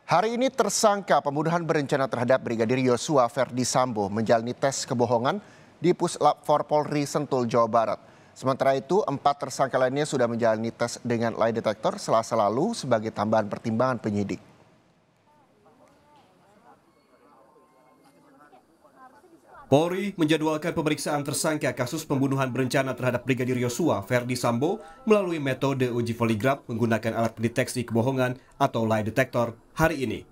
Hari ini tersangka pembunuhan berencana terhadap Brigadir Yosua Ferdi Sambo menjalani tes kebohongan di Puslap 4 Polri Sentul, Jawa Barat. Sementara itu, 4 tersangka lainnya sudah menjalani tes dengan lie detector Selasa lalu sebagai tambahan pertimbangan penyidik. Polri menjadwalkan pemeriksaan tersangka kasus pembunuhan berencana terhadap Brigadir Yosua Ferdi Sambo melalui metode uji poligraf menggunakan alat pendeteksi kebohongan atau lie detector hari ini.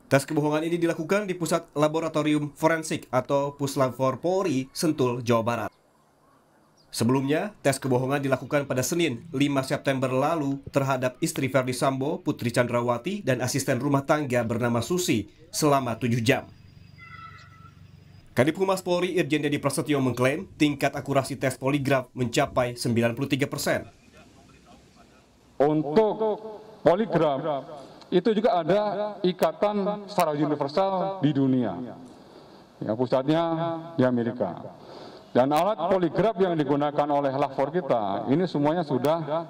Tes kebohongan ini dilakukan di Pusat Laboratorium Forensik atau Puslap 4 Polri Sentul, Jawa Barat. Sebelumnya, tes kebohongan dilakukan pada Senin 5 September lalu terhadap istri Ferdi Sambo, Putri Chandrawati, dan asisten rumah tangga bernama Susi selama 7 jam. Kadif Humas Polri Irjen Dedi Prasetyo mengklaim tingkat akurasi tes poligraf mencapai 93%. Untuk poligraf itu juga ada ikatan secara universal di dunia, ya, pusatnya di Amerika. Dan alat poligraf yang digunakan oleh LAV4 kita ini semuanya sudah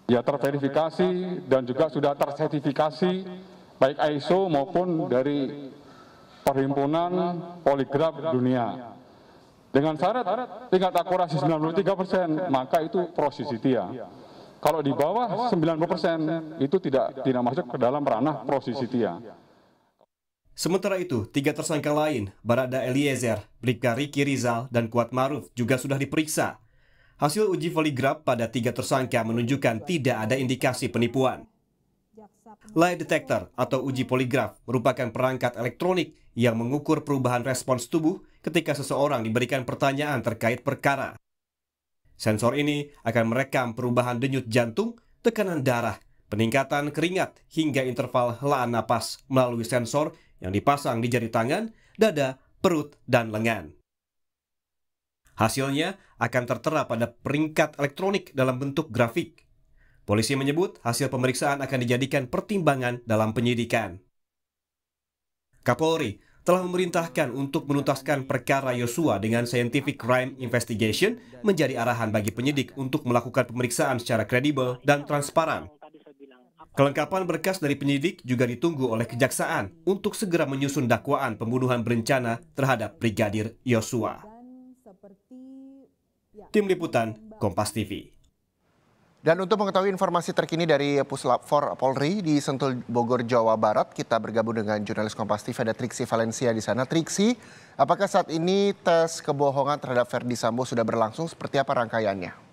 ya terverifikasi dan juga sudah tersertifikasi baik ISO maupun dari Perhimpunan Poligraf Dunia. Dengan syarat tingkat akurasi 93%, maka itu prosesitia. Kalau di bawah 90% itu tidak masuk ke dalam ranah prosesitia. Sementara itu, 3 tersangka lain, Barada Eliezer, Bribka Riki Rizal, dan Kuat Maruf juga sudah diperiksa. Hasil uji poligraf pada 3 tersangka menunjukkan tidak ada indikasi penipuan. Lie detector atau uji poligraf merupakan perangkat elektronik yang mengukur perubahan respons tubuh ketika seseorang diberikan pertanyaan terkait perkara. Sensor ini akan merekam perubahan denyut jantung, tekanan darah, peningkatan keringat, hingga interval helaan napas melalui sensor yang dipasang di jari tangan, dada, perut, dan lengan. Hasilnya akan tertera pada peringkat elektronik dalam bentuk grafik. Polisi menyebut hasil pemeriksaan akan dijadikan pertimbangan dalam penyidikan. Kapolri telah memerintahkan untuk menuntaskan perkara Yosua dengan Scientific Crime Investigation menjadi arahan bagi penyidik untuk melakukan pemeriksaan secara kredibel dan transparan. Kelengkapan berkas dari penyidik juga ditunggu oleh kejaksaan untuk segera menyusun dakwaan pembunuhan berencana terhadap Brigadir Yosua. Tim Liputan Kompas TV. Dan untuk mengetahui informasi terkini dari Puslap 4 Polri di Sentul, Bogor, Jawa Barat, kita bergabung dengan jurnalis Kompas TV, ada Triksi Valencia di sana. Triksi, apakah saat ini tes kebohongan terhadap Ferdi Sambo sudah berlangsung? Seperti apa rangkaiannya?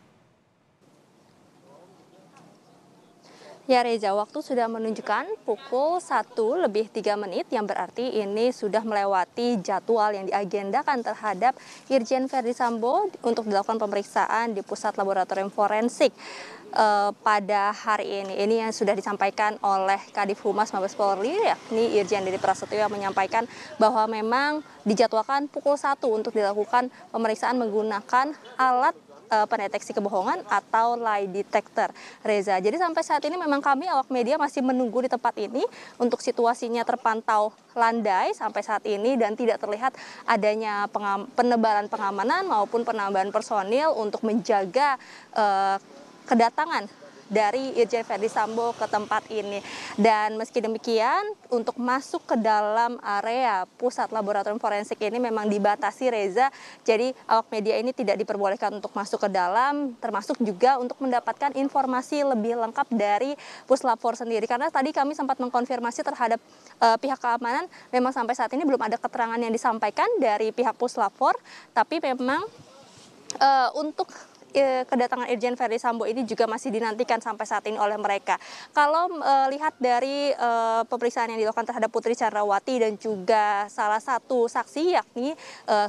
Ya Reza, waktu sudah menunjukkan pukul 1:03 yang berarti ini sudah melewati jadwal yang diagendakan terhadap Irjen Ferdi Sambo untuk dilakukan pemeriksaan di Pusat Laboratorium Forensik pada hari ini. Ini yang sudah disampaikan oleh Kadif Humas Mabes Polri, yakni Irjen Dedi Prasetyo, yang menyampaikan bahwa memang dijadwalkan pukul 1 untuk dilakukan pemeriksaan menggunakan alat pendeteksi kebohongan atau lie detector, Reza. Jadi sampai saat ini memang kami awak media masih menunggu di tempat ini untuk situasinya terpantau landai sampai saat ini dan tidak terlihat adanya penebalan pengamanan maupun penambahan personil untuk menjaga kedatangan dari Irjen Ferdi Sambo ke tempat ini. Dan meski demikian, untuk masuk ke dalam area Pusat Laboratorium Forensik ini memang dibatasi, Reza. Jadi awak media ini tidak diperbolehkan untuk masuk ke dalam, termasuk juga untuk mendapatkan informasi lebih lengkap dari Puslap 4 sendiri. Karena tadi kami sempat mengkonfirmasi terhadap pihak keamanan, memang sampai saat ini belum ada keterangan yang disampaikan dari pihak Puslap 4, tapi memang untuk kedatangan Irjen Ferdi Sambo ini juga masih dinantikan sampai saat ini oleh mereka. Kalau lihat dari pemeriksaan yang dilakukan terhadap Putri Chandrawati dan juga salah satu saksi yakni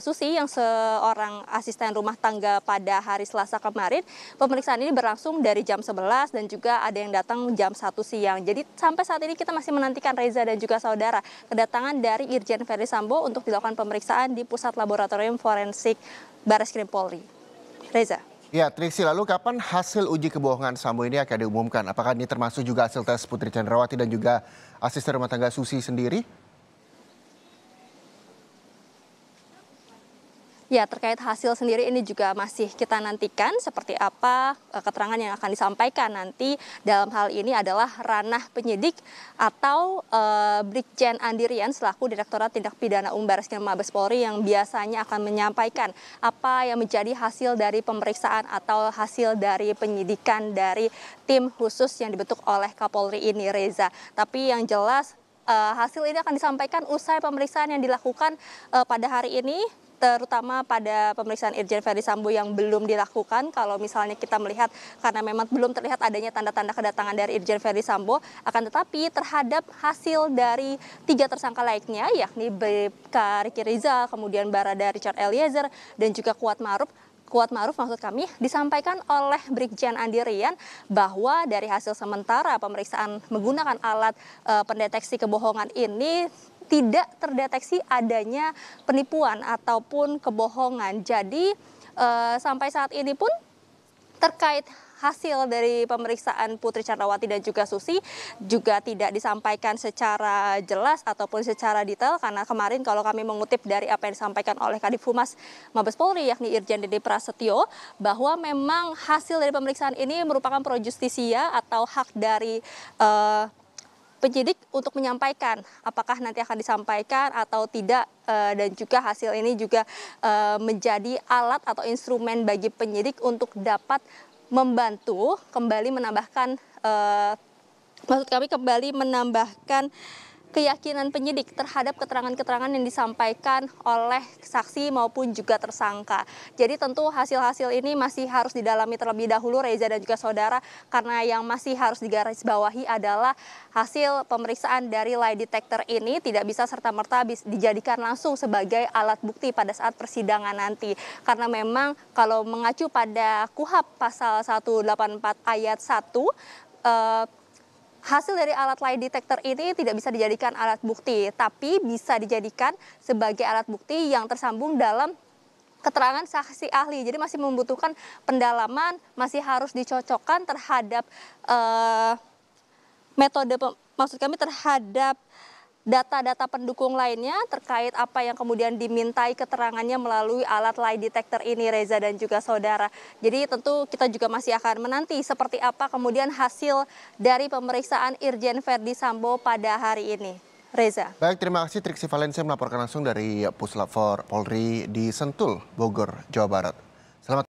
Susi yang seorang asisten rumah tangga pada hari Selasa kemarin, pemeriksaan ini berlangsung dari jam 11 dan juga ada yang datang jam 1 siang. Jadi sampai saat ini kita masih menantikan, Reza dan juga saudara, kedatangan dari Irjen Ferdi Sambo untuk dilakukan pemeriksaan di Pusat Laboratorium Forensik Barreskrim Polri. Reza. Ya, Triksi, lalu kapan hasil uji kebohongan Sambo ini akan diumumkan? Apakah ini termasuk juga hasil tes Putri Chandrawati dan juga asisten rumah tangga Susi sendiri? Ya, terkait hasil sendiri ini juga masih kita nantikan seperti apa keterangan yang akan disampaikan nanti. Dalam hal ini adalah ranah penyidik atau Brigjen Andirian selaku Direktorat Tindak Pidana Umum Barreskrim Mabes Polri yang biasanya akan menyampaikan apa yang menjadi hasil dari pemeriksaan atau hasil dari penyidikan dari tim khusus yang dibentuk oleh Kapolri ini, Reza. Tapi yang jelas hasil ini akan disampaikan usai pemeriksaan yang dilakukan pada hari ini, terutama pada pemeriksaan Irjen Verdi Sambo yang belum dilakukan. Kalau misalnya kita melihat, karena memang belum terlihat adanya tanda-tanda kedatangan dari Irjen Verdi Sambo, akan tetapi terhadap hasil dari 3 tersangka lainnya, yakni Bribka Riki Rizal, kemudian Barada Richard Eliezer, dan juga Kuat Maruf maksud kami, disampaikan oleh Brigjen Andirian bahwa dari hasil sementara pemeriksaan menggunakan alat pendeteksi kebohongan ini tidak terdeteksi adanya penipuan ataupun kebohongan. Jadi sampai saat ini pun terkait hasil dari pemeriksaan Putri Chandrawati dan juga Susi juga tidak disampaikan secara jelas ataupun secara detail, karena kemarin kalau kami mengutip dari apa yang disampaikan oleh Kadif Humas Mabes Polri yakni Irjen Dede Prasetyo, bahwa memang hasil dari pemeriksaan ini merupakan pro justisia atau hak dari penyidik untuk menyampaikan apakah nanti akan disampaikan atau tidak, dan juga hasil ini juga menjadi alat atau instrumen bagi penyidik untuk dapat membantu kembali menambahkan keyakinan penyidik terhadap keterangan-keterangan yang disampaikan oleh saksi maupun juga tersangka. Jadi tentu hasil-hasil ini masih harus didalami terlebih dahulu, Reza dan juga saudara, karena yang masih harus digarisbawahi adalah hasil pemeriksaan dari lie detector ini tidak bisa serta-merta dijadikan langsung sebagai alat bukti pada saat persidangan nanti. Karena memang kalau mengacu pada KUHP pasal 184 ayat 1, hasil dari alat lie detector ini tidak bisa dijadikan alat bukti, tapi bisa dijadikan sebagai alat bukti yang tersambung dalam keterangan saksi ahli. Jadi masih membutuhkan pendalaman, masih harus dicocokkan terhadap terhadap data-data pendukung lainnya terkait apa yang kemudian dimintai keterangannya melalui alat lie detector ini, Reza dan juga saudara. Jadi tentu kita juga masih akan menanti seperti apa kemudian hasil dari pemeriksaan Irjen Verdi Sambo pada hari ini. Reza. Baik, terima kasih Triksi Valencia melaporkan langsung dari Puslap 4 Polri di Sentul, Bogor, Jawa Barat. Selamat